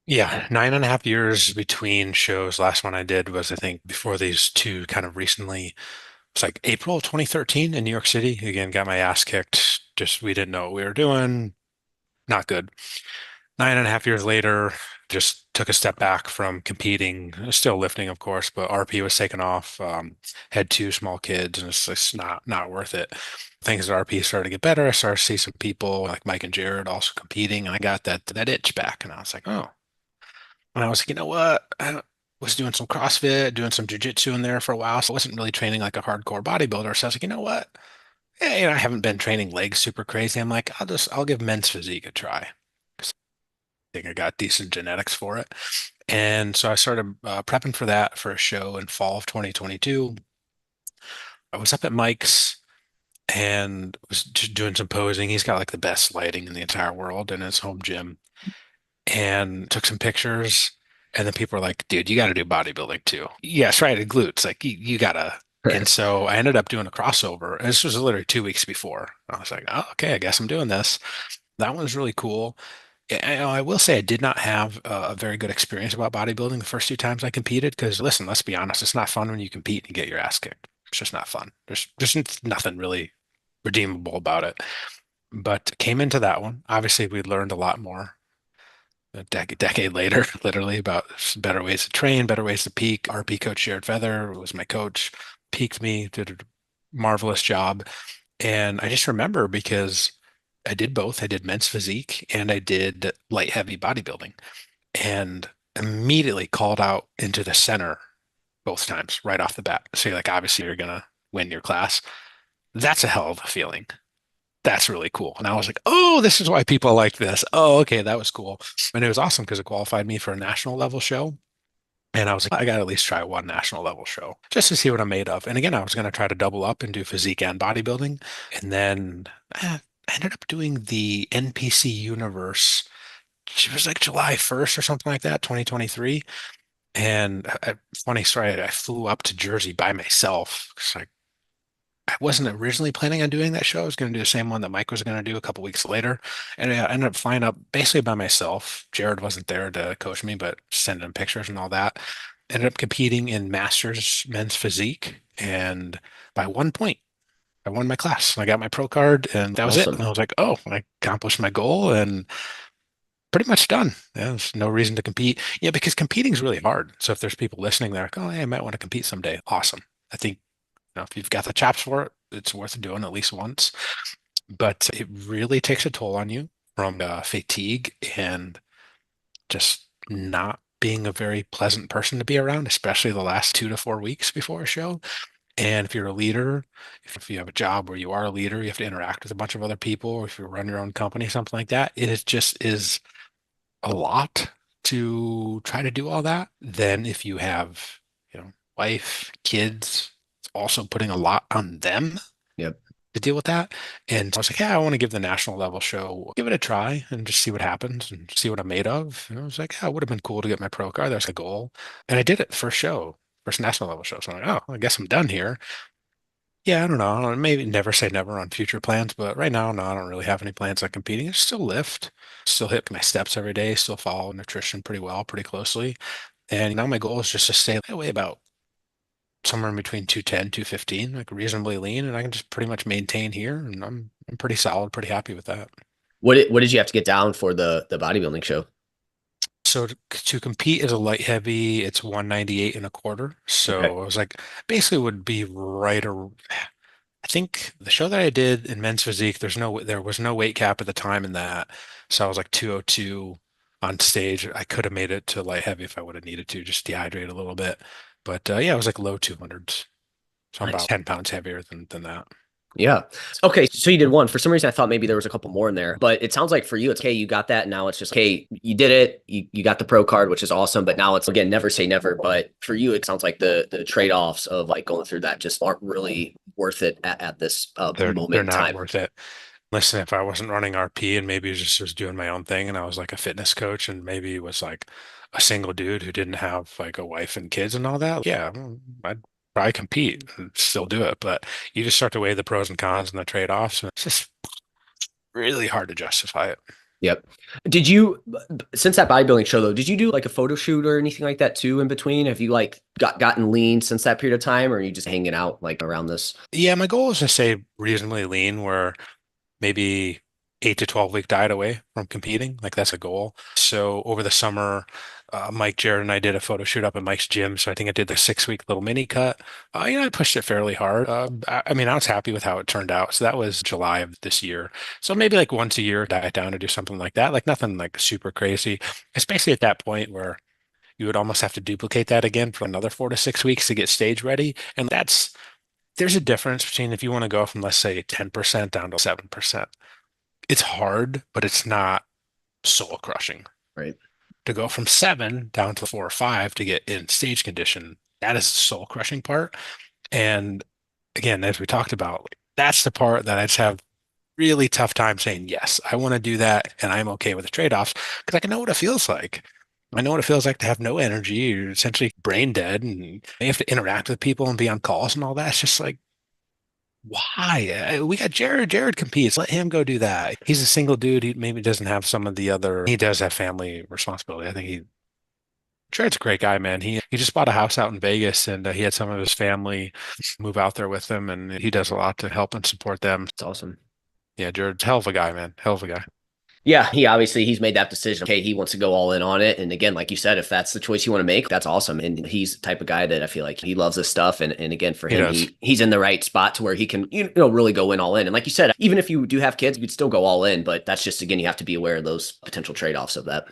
Yeah, 9.5 years between shows. Last one I did was, I think, before these two kind of recently. It's like April 2013 in New York City. Again, got my ass kicked. Just we didn't know what we were doing. Not good. 9.5 years later, just took a step back from competing. Still lifting, of course, but RP was taken off. Had two small kids, and it's just not worth it. Things at RP started to get better. I started to see some people like Mike and Jared also competing, and I got that itch back, and I was like, oh. And I was like, you know what? I was doing some CrossFit, doing some jujitsu in there for a while, so I wasn't really training like a hardcore bodybuilder. So I was like, you know what? Yeah, I haven't been training legs super crazy. I'm like, I'll give men's physique a try. I think I got decent genetics for it. And so I started prepping for that for a show in fall of 2022. I was up at Mike's and was just doing some posing. He's got like the best lighting in the entire world in his home gym, and took some pictures. And then people were like, dude, you got to do bodybuilding too. Yes, right. Glutes. Like you gotta. And so I ended up doing a crossover. And this was literally 2 weeks before. I was like, oh, okay, I guess I'm doing this. That one was really cool. I will say I did not have a very good experience about bodybuilding the first two times I competed because, listen, let's be honest, it's not fun when you compete and you get your ass kicked. It's just not fun. There's nothing really redeemable about it. But came into that one. Obviously, we learned a lot more a decade later, literally, about better ways to train, better ways to peak. RP coach Jared Feather was my coach, peaked me, did a marvelous job. And I just remember because I did both. I did men's physique and I did light heavy bodybuilding, and immediately called out into the center both times right off the bat. So you're like, obviously you're gonna win your class. That's a hell of a feeling. That's really cool. And I was like, oh, this is why people like this. Oh, okay, that was cool. And it was awesome because it qualified me for a national level show. And I was like, I got to at least try one national level show just to see what I'm made of. And again, I was going to try to double up and do physique and bodybuilding. And then I ended up doing the NPC Universe. It was like July 1st or something like that, 2023. And funny story, I flew up to Jersey by myself. I wasn't originally planning on doing that show. I was going to do the same one that Mike was going to do a couple weeks later. And I ended up flying up basically by myself. Jared wasn't there to coach me, but sending him pictures and all that. Ended up competing in Masters men's physique. And by 1 point, I won my class. I got my pro card and that was it. And Awesome. I was like, oh, I accomplished my goal and pretty much done. Yeah, there's no reason to compete. Yeah, because competing is really hard. So if there's people listening, they're like, oh, hey, I might want to compete someday. Awesome. I think if you've got the chops for it, it's worth doing at least once. But it really takes a toll on you from fatigue and just not being a very pleasant person to be around, especially the last 2 to 4 weeks before a show. And if you're a leader, if you have a job where you are a leader, you have to interact with a bunch of other people, or if you run your own company, something like that, it just is a lot to try to do all that. Then if you have, wife, kids, it's also putting a lot on them Yep. to deal with that. And I was like, yeah, I want to give the national level show, give it a try and just see what happens and see what I'm made of. And I was like, yeah, it would have been cool to get my pro card. That was the goal. And I did it first show, first national level show. So I'm like, oh, I guess I'm done here. Yeah, I don't know. Maybe never say never on future plans, but right now, no, I don't really have any plans on competing. I still lift, still hit my steps every day, still follow nutrition pretty well, pretty closely. And now my goal is just to stay that way about somewhere in between 210, 215, like reasonably lean, and I can just pretty much maintain here. And I'm pretty solid, pretty happy with that. What did you have to get down for the bodybuilding show? So to compete as a light heavy, it's 198 and a quarter. Okay. So I was like, basically would be right or I think the show that I did in men's physique, there was no weight cap at the time in that. So I was like 202 on stage. I could have made it to light heavy if I would have needed to, just dehydrate a little bit. But yeah, it was like low 200s. So I'm about Nice. 10 pounds heavier than that. Yeah. Okay. So you did one. For some reason, I thought maybe there was a couple more in there, but it sounds like for you, it's okay. You got that. Now it's just okay. You did it. You got the pro card, which is awesome. But now it's again, never say never. But for you, it sounds like the trade offs of like going through that just aren't really worth it at this They're moment in not time. worth it. Listen, if I wasn't running RP and maybe just was doing my own thing and I was like a fitness coach and maybe was like a single dude who didn't have like a wife and kids and all that, yeah, I'd probably compete and still do it. But you just start to weigh the pros and cons and the trade-offs, and it's just really hard to justify it. Yep. Did you, since that bodybuilding show though, did you do like a photo shoot or anything like that too in between? Have you like gotten lean since that period of time, or are you just hanging out like around this? Yeah, my goal is to stay reasonably lean where maybe 8 to 12 week diet away from competing. Like that's a goal. So over the summer, Mike, Jared, and I did a photo shoot up at Mike's gym. So I think I did the 6 week little mini cut. I pushed it fairly hard. I mean, I was happy with how it turned out. So that was July of this year. So maybe like once a year, diet down to do something like that. Like nothing like super crazy. It's basically at that point where you would almost have to duplicate that again for another 4 to 6 weeks to get stage ready. And there's a difference between if you want to go from, let's say, 10% down to 7%. It's hard, but it's not soul crushing. Right. To go from 7 down to 4 or 5 to get in stage condition, that is the soul crushing part. And again, as we talked about, like, that's the part that I just have really tough time saying, yes, I want to do that and I'm okay with the trade-offs because I can know what it feels like. I know what it feels like to have no energy. You're essentially brain dead and you have to interact with people and be on calls and all that. It's just like, why? We got Jared. Jared competes. Let him go do that. He's a single dude. He maybe doesn't have some of the other. He does have family responsibility. I think Jared's a great guy, man. He just bought a house out in Vegas, and he had some of his family move out there with him, and he does a lot to help and support them. It's awesome. Yeah, Jared's hell of a guy, man. Hell of a guy. Yeah, he obviously he's made that decision. Okay, he wants to go all in on it. And again, like you said, if that's the choice you want to make, that's awesome. And he's the type of guy that I feel like he loves this stuff. And again, for He him, does. he's in the right spot to where he can, really go in all in. And like you said, even if you do have kids, you could still go all in. But that's just again, you have to be aware of those potential trade-offs of that.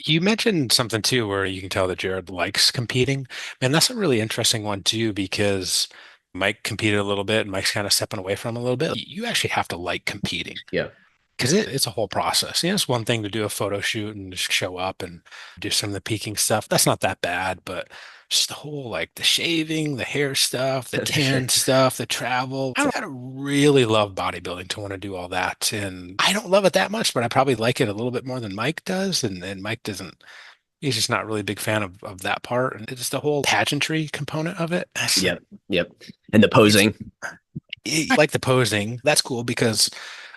You mentioned something too where you can tell that Jared likes competing. Man, that's a really interesting one too, because Mike competed a little bit and Mike's kind of stepping away from him a little bit. You actually have to like competing. Yeah. Because it's a whole process. It's one thing to do a photo shoot and just show up and do some of the peaking stuff. That's not that bad, but just the whole like the shaving, the hair stuff, the Sure. tan stuff, the travel. I gotta really love bodybuilding to want to do all that. And I don't love it that much, but I probably like it a little bit more than Mike does. And Mike doesn't, he's just not really a big fan of that part. And it's the whole pageantry component of it. It's like, Yep. Yep. And the it's posing. like the posing. That's cool because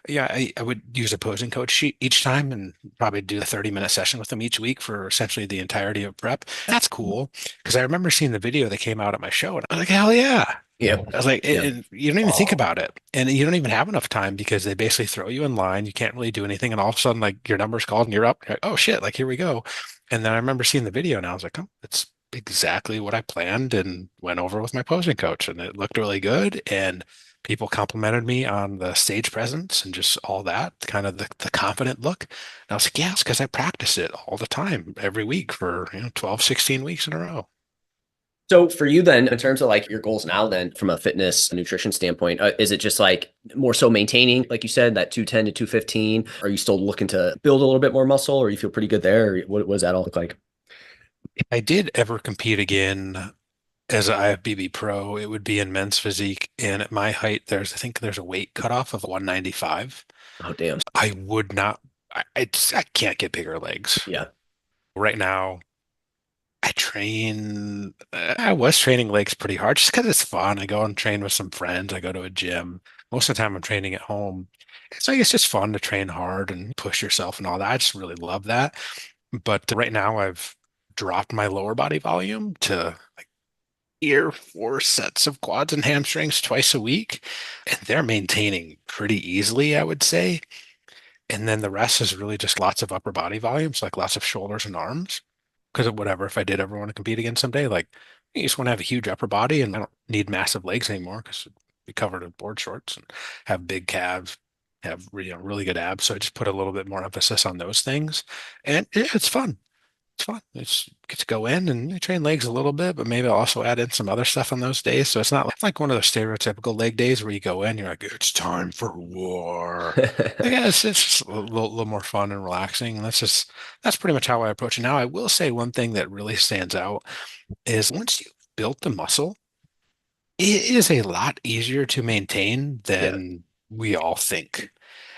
yeah, I would use a posing coach each time and probably do a 30-minute session with them each week for essentially the entirety of prep. That's cool because I remember seeing the video that came out at my show and I was like, hell yeah. Yep. I was like, Yep. and you don't even think about it. And you don't even have enough time because they basically throw you in line. You can't really do anything. And all of a sudden, like your number's called and you're up. You're like, oh shit, like here we go. And then I remember seeing the video and I was like, oh, it's exactly what I planned and went over with my posing coach. And it looked really good. And people complimented me on the stage presence and just all that, kind of the confident look. And I was like, yeah, it's because I practice it all the time, every week for 12, 16 weeks in a row. So for you then, in terms of like your goals now, then from a fitness nutrition standpoint, is it just like more so maintaining, like you said, that 210 to 215? Are you still looking to build a little bit more muscle, or you feel pretty good there? Or what does that all look like? If I did ever compete again as an IFBB pro, it would be in men's physique. And at my height, I think there's a weight cutoff of 195. Oh, damn. I would not, I can't get bigger legs. Yeah. Right now, I was training legs pretty hard just because it's fun. I go and train with some friends. I go to a gym. Most of the time I'm training at home. So it's just fun to train hard and push yourself and all that. I just really love that. But right now I've dropped my lower body volume to like 4 sets of quads and hamstrings twice a week. And they're maintaining pretty easily, I would say. And then the rest is really just lots of upper body volumes, like lots of shoulders and arms because of whatever, if I did ever want to compete again someday, like you just want to have a huge upper body and I don't need massive legs anymore because we covered in board shorts and have big calves, have really good abs. So I just put a little bit more emphasis on those things. And it's fun. it's fun. It's get to go in and you train legs a little bit, but maybe I'll also add in some other stuff on those days. So it's like one of those stereotypical leg days where you go in, you're like, it's time for war. I guess it's just little more fun and relaxing. And that's pretty much how I approach it. Now, I will say one thing that really stands out is once you've built the muscle, it is a lot easier to maintain Yeah. than we all think.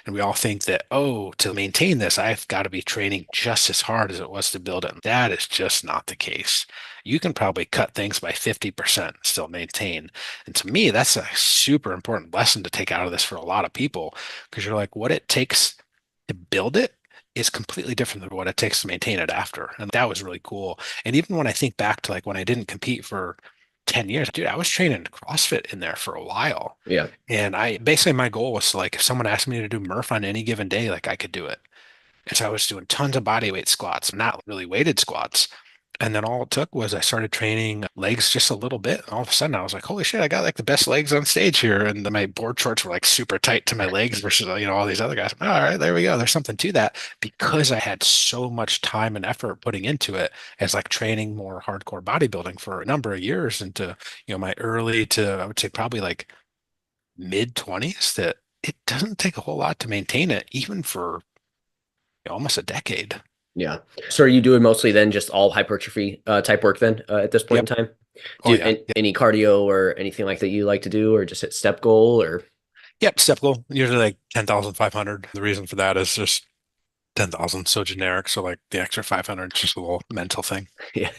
And we all think that, oh, to maintain this, I've got to be training just as hard as it was to build it. That is just not the case. You can probably cut things by 50% and still maintain. And to me, that's a super important lesson to take out of this for a lot of people, because you're like, what it takes to build it is completely different than what it takes to maintain it after. And that was really cool. And even when I think back to like when I didn't compete for 10 years, dude, I was training CrossFit in there for a while. Yeah. And I basically my goal was to, like, if someone asked me to do Murph on any given day, like I could do it. And so I was doing tons of body weight squats, not really weighted squats. And then all it took was I started training legs just a little bit. And all of a sudden I was like, holy shit, I got like the best legs on stage here. And my board shorts were like super tight to my legs versus, all these other guys. All right, there we go. There's something to that because I had so much time and effort putting into it as like training more hardcore bodybuilding for a number of years into, my early to, I would say probably like mid 20s, that it doesn't take a whole lot to maintain it, even for almost a decade. Yeah. So are you doing mostly then just all hypertrophy type work then at this point Yep. in time? Oh Do yeah. any cardio or anything like that you like to do, or just hit step goal or Yep, step goal, usually like 10,500. The reason for that is just 10,000 so generic. So like the extra 500 is just a little mental thing. yeah,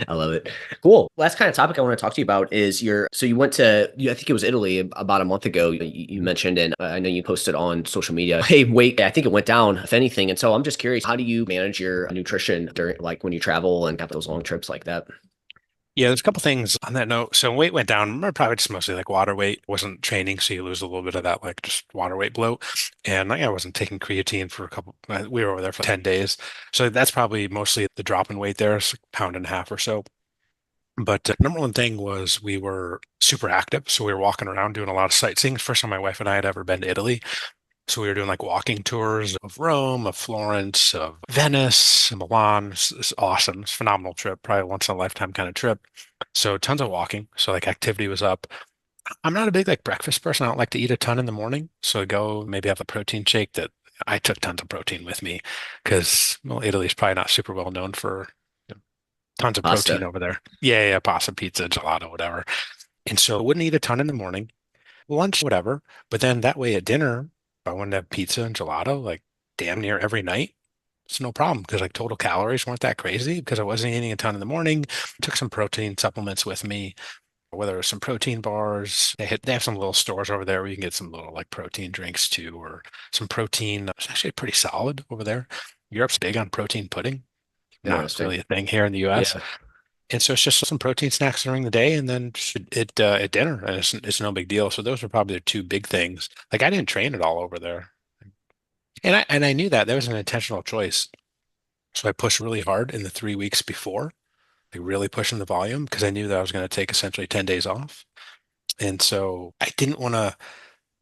I love it. Cool. Last kind of topic I want to talk to you about is so you went to, I think it was Italy about a month ago, you mentioned, and I know you posted on social media, hey, weight, I think it went down, if anything. And so I'm just curious, how do you manage your nutrition during, like when you travel and have those long trips like that? Yeah, there's a couple things on that note. So weight went down, probably just mostly like water weight. Wasn't training, so you lose a little bit of that like just water weight bloat. And like I wasn't taking creatine for a couple. We were over there for 10 days, so that's probably mostly the drop in weight there, it's like a pound and a half or so. But number one thing was we were super active. So we were walking around doing a lot of sightseeing. First time my wife and I had ever been to Italy. So we were doing like walking tours of Rome, of Florence, of Venice, Milan. It's awesome. It's a phenomenal trip, probably a once in a lifetime kind of trip. So tons of walking. So like activity was up. I'm not a big like breakfast person. I don't like to eat a ton in the morning. So I go maybe have a protein shake. That I took tons of protein with me because, well, Italy's probably not super well known for tons of protein Pasta. over there. Yeah, yeah, pasta, pizza, gelato, whatever. And so I wouldn't eat a ton in the morning, lunch, whatever. But then that way at dinner, if I wanted to have pizza and gelato, like damn near every night, it's no problem because like total calories weren't that crazy because I wasn't eating a ton in the morning. Took some protein supplements with me, whether it was some protein bars. They have some little stores over there where you can get some little like protein drinks too, or some protein. It's actually pretty solid over there. Europe's big on protein pudding. Not Interesting. really a thing here in the US. Yeah. And so it's just some protein snacks during the day and then just at dinner. And it's no big deal. So those were probably the two big things. Like I didn't train at all over there. And I knew that was an intentional choice. So I pushed really hard in the 3 weeks before, like really pushing the volume because I knew that I was going to take essentially 10 days off. And so I didn't want to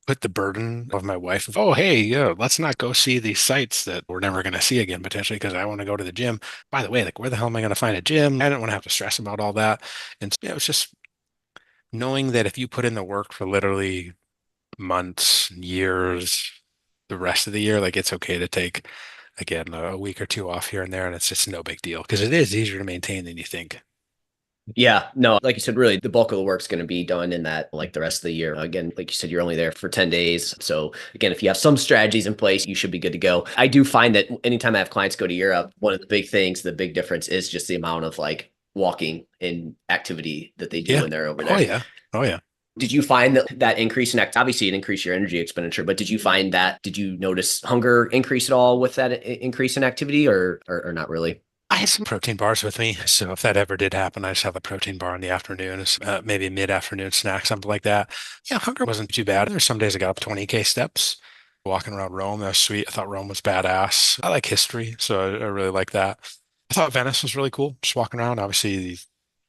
put the burden of my wife of, oh, hey, yeah, let's not go see these sites that we're never going to see again potentially because I want to go to the gym. By the way, like where the hell am I going to find a gym? I didn't want to have to stress about all that. And so, it was just knowing that if you put in the work for literally months, years, the rest of the year, like it's okay to take again a week or two off here and there, and it's just no big deal because it is easier to maintain than you think. Yeah, no, like you said, really, the bulk of the work's going to be done in that, like the rest of the year. Again, like you said, you're only there for 10 days. So, again, if you have some strategies in place, you should be good to go. I do find that anytime I have clients go to Europe, one of the big things, the big difference is just the amount of like walking and activity that they do Yeah. when they're over Oh there. yeah. Oh yeah. Did you find that increase in obviously it increased your energy expenditure, but did you notice hunger increase at all with that increase in activity or not really? I had some protein bars with me, so if that ever did happen, I just have a protein bar in the afternoon, maybe a mid-afternoon snack, something like that. Yeah, hunger wasn't too bad. There's some days I got up 20K steps walking around Rome. That was sweet. I thought Rome was badass. I like history, so I really like that. I thought Venice was really cool, just walking around. Obviously,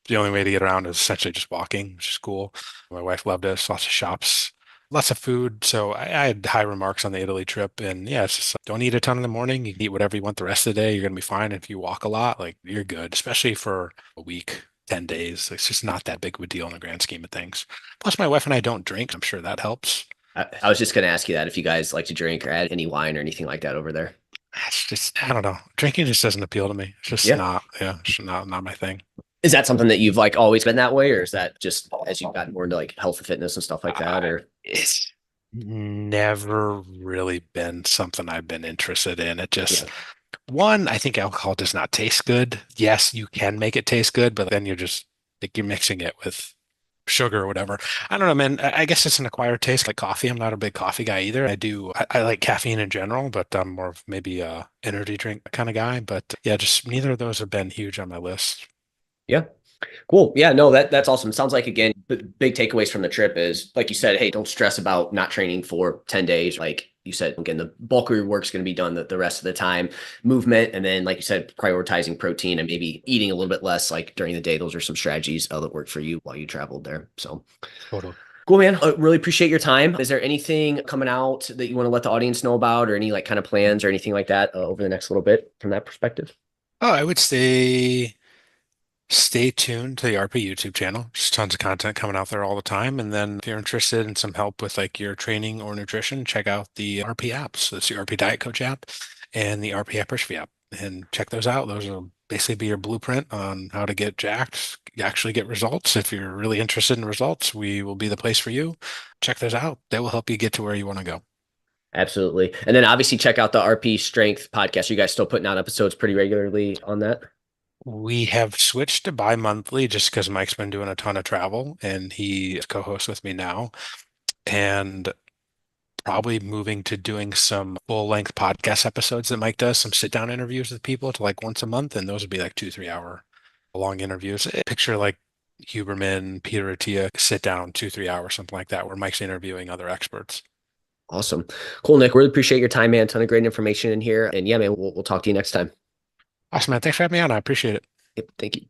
the only way to get around is essentially just walking, which is cool. My wife loved it. There's lots of shops lots of food. So I had high remarks on the Italy trip. And yeah, it's just don't eat a ton in the morning. You can eat whatever you want the rest of the day. You're going to be fine. If you walk a lot, like you're good, especially for a week, 10 days. It's just not that big of a deal in the grand scheme of things. Plus, my wife and I don't drink. I'm sure that helps. I was just going to ask you that if you guys like to drink or add any wine or anything like that over there. It's just, I don't know. Drinking just doesn't appeal to me. It's just Yeah. not, yeah, it's just not my thing. Is that something that you've like always been that way, or is that just as you've gotten more into like health and fitness and stuff like that? Or It's never really been something I've been interested in. It yeah, just, one, I think alcohol does not taste good. Yes, you can make it taste good, but then you're just like you're mixing it with sugar or whatever. I don't know, man. I guess it's an acquired taste like coffee. I'm not a big coffee guy either. I like caffeine in general, but I'm more of maybe a energy drink kind of guy. But yeah, just neither of those have been huge on my list. yeah. Cool. Yeah, no, that's awesome. Sounds like again, big takeaways from the trip is like you said, hey, don't stress about not training for 10 days. Like you said, again, the bulk of your work's going to be done the rest of the time, movement. And then, like you said, prioritizing protein and maybe eating a little bit less like during the day. Those are some strategies that work for you while you traveled there. So Totally. cool, man. I really appreciate your time. Is there anything coming out that you want to let the audience know about or any like kind of plans or anything like that over the next little bit from that perspective? Oh, I would say stay tuned to the RP YouTube channel. Just tons of content coming out there all the time. And then if you're interested in some help with like your training or nutrition, check out the RP apps. So it's the RP Diet Coach app and the RP Hypertrophy app. And check those out. Those will basically be your blueprint on how to get jacked, actually get results. If you're really interested in results, we will be the place for you. Check those out. That will help you get to where you want to go. Absolutely. And then obviously check out the RP Strength podcast. You guys still putting out episodes pretty regularly on that? We have switched to bi-monthly just because Mike's been doing a ton of travel and he is co-host with me now. And probably moving to doing some full-length podcast episodes that Mike does, some sit-down interviews with people to like once a month, and those would be like 2, 3 hour long interviews. Picture like Huberman, Peter Attia, sit down 2, 3 hours, something like that, where Mike's interviewing other experts. Awesome. Cool, Nick. Really appreciate your time, man. Ton of great information in here. And yeah, man, we'll talk to you next time. Awesome, man. Thanks for having me on. I appreciate it. Yep, thank you.